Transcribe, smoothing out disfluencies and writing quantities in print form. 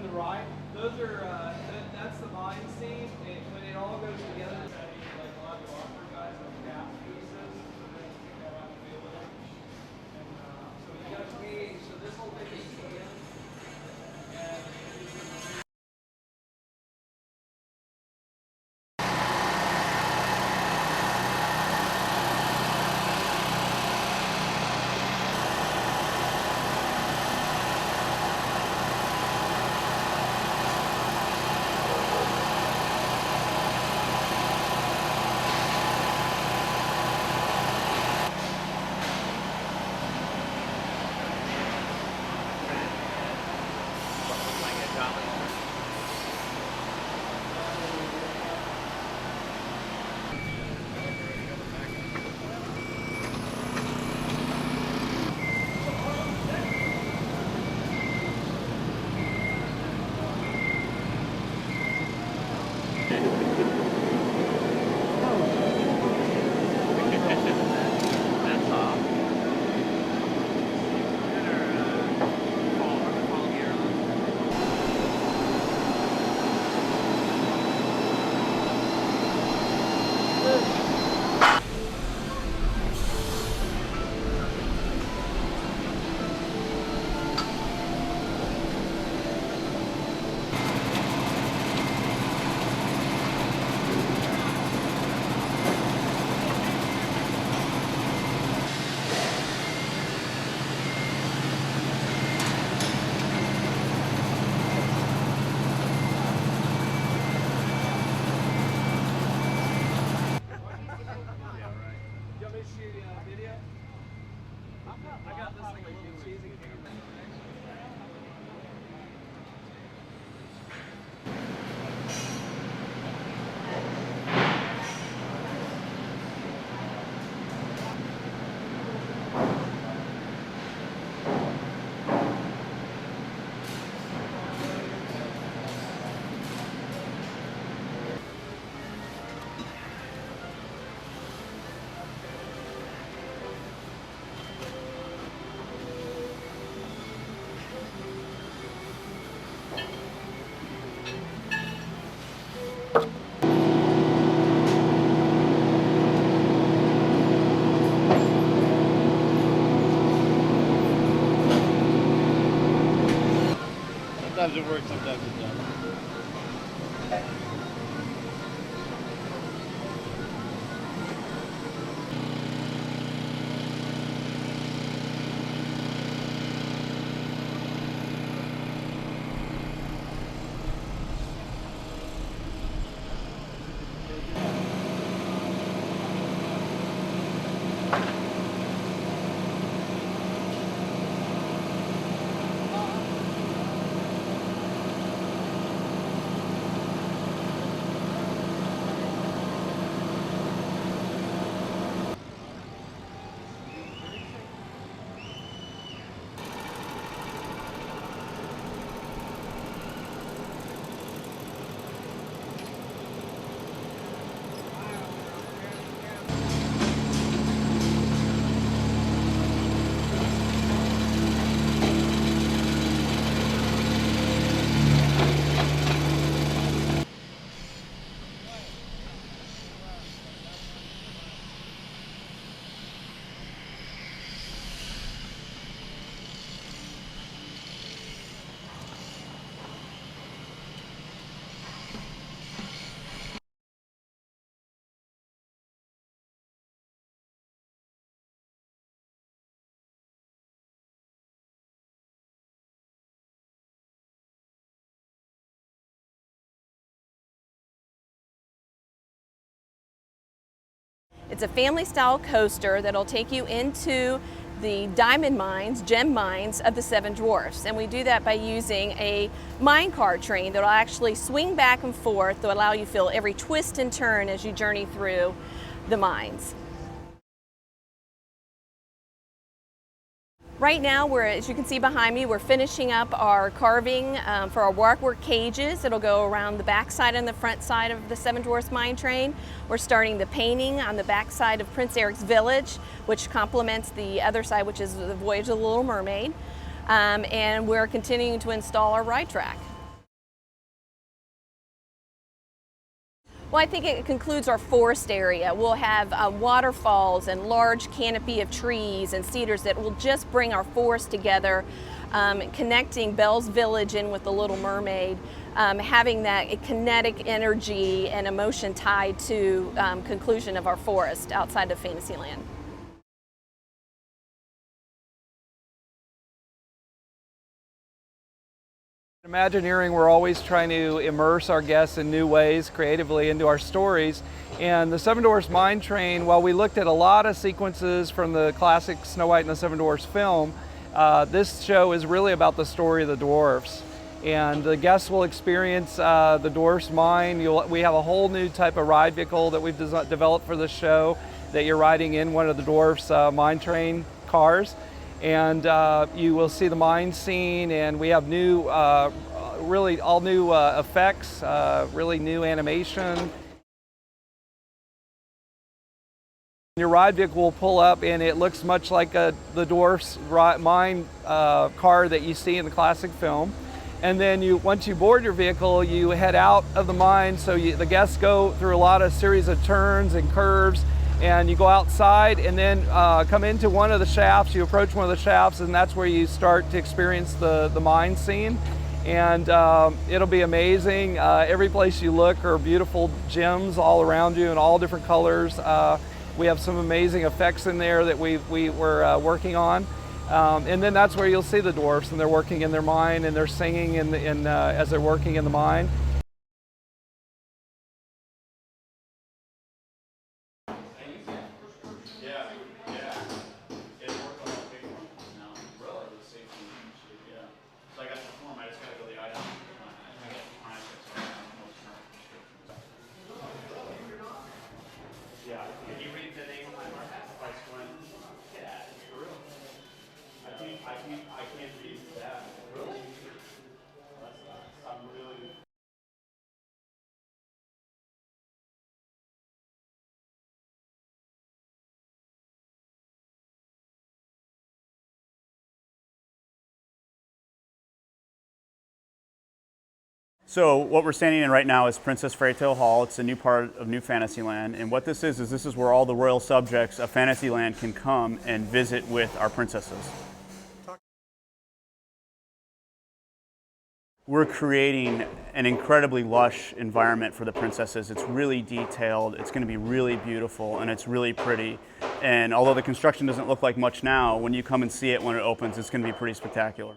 the right, those are that's the mine scene. When it all goes together, like a lot of the author guys have gap pieces, so they take that out of the field. And so you got to be. So this whole thing is in, and sometimes it works, sometimes it doesn't. It's a family-style coaster that'll take you into the diamond mines, gem mines of the Seven Dwarfs. And we do that by using a mine car train that'll actually swing back and forth to allow you to feel every twist and turn as you journey through the mines. Right now, as you can see behind me, we're finishing up our carving for our walkwork cages. It'll go around the back side and the front side of the Seven Dwarfs mine train. We're starting the painting on the back side of Prince Eric's Village, which complements the other side, which is the Voyage of the Little Mermaid. And we're continuing to install our ride track. Well, I think it concludes our forest area. We'll have waterfalls and large canopy of trees and cedars that will just bring our forest together, connecting Belle's Village in with the Little Mermaid, having that kinetic energy and emotion tied to conclusion of our forest outside of Fantasyland. Imagineering, we're always trying to immerse our guests in new ways creatively into our stories. And the Seven Dwarfs Mine Train, while we looked at a lot of sequences from the classic Snow White and the Seven Dwarfs film, this show is really about the story of the dwarfs. And the guests will experience the dwarfs mine. We have a whole new type of ride vehicle that we've developed for the show that you're riding in one of the dwarfs mine train cars. And you will see the mine scene, and we have new, really all new effects, really new animation. Your ride vehicle will pull up, and it looks much like the dwarfs mine car that you see in the classic film. And then once you board your vehicle, you head out of the mine. So the guests go through a lot of series of turns and curves. And you go outside and then come into one of the shafts, you approach one of the shafts, and that's where you start to experience the mine scene. And it'll be amazing. Every place you look are beautiful gems all around you in all different colors. We have some amazing effects in there that we were working on. And then that's where you'll see the dwarfs, and they're working in their mine, and they're singing as they're working in the mine. So what we're standing in right now is Princess Fairytale Hall. It's a new part of New Fantasyland, and what this is where all the royal subjects of Fantasyland can come and visit with our princesses. We're creating an incredibly lush environment for the princesses. It's really detailed, it's going to be really beautiful, and it's really pretty. And although the construction doesn't look like much now, when you come and see it when it opens, it's going to be pretty spectacular.